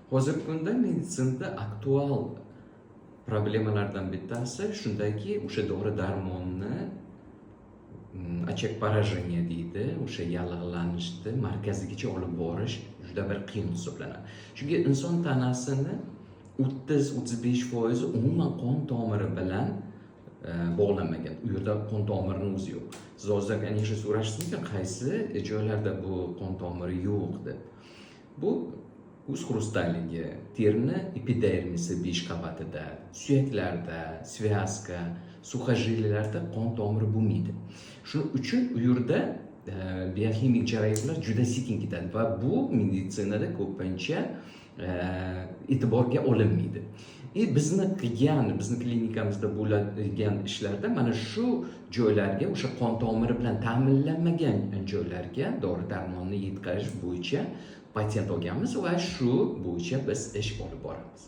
Hozirgi kunda meditsinada aktual problemalardan bittasi shundaki, o'sha dori-darmonni ochak поражение deydi, o'sha yallig'lanishni markazigacha olib borish juda bir qiyin hisoblanadi. Chunki inson tanasini 30-35% umuman qon tomiri bilan bog'lanmagan. U yerda qon tomirining o'zi yo'q. Siz hozir конечно so'rashsiz mumkin, qaysi joylarda bu qon tomiri yo'q deb. Bu o'z xrustaligi, terini epidermisi 5 qavatida, suyaklarda, svязка, suxojiliylarda qon tomiri bo'lmaydi. Shuning uchun u yerda biokimik jarayonlar juda sekin ketadi va bu meditsinada ko'pincha e'tiborga olinmaydi. Bizni klinikamizda bo'ladigan ishlarda mana shu joylarga, o'sha qon tomiri bilan ta'minlanmagan joylarga dori-darmonni yetkazish bo'yicha patent olganmiz va shu bo'yicha biz ish olib boramiz.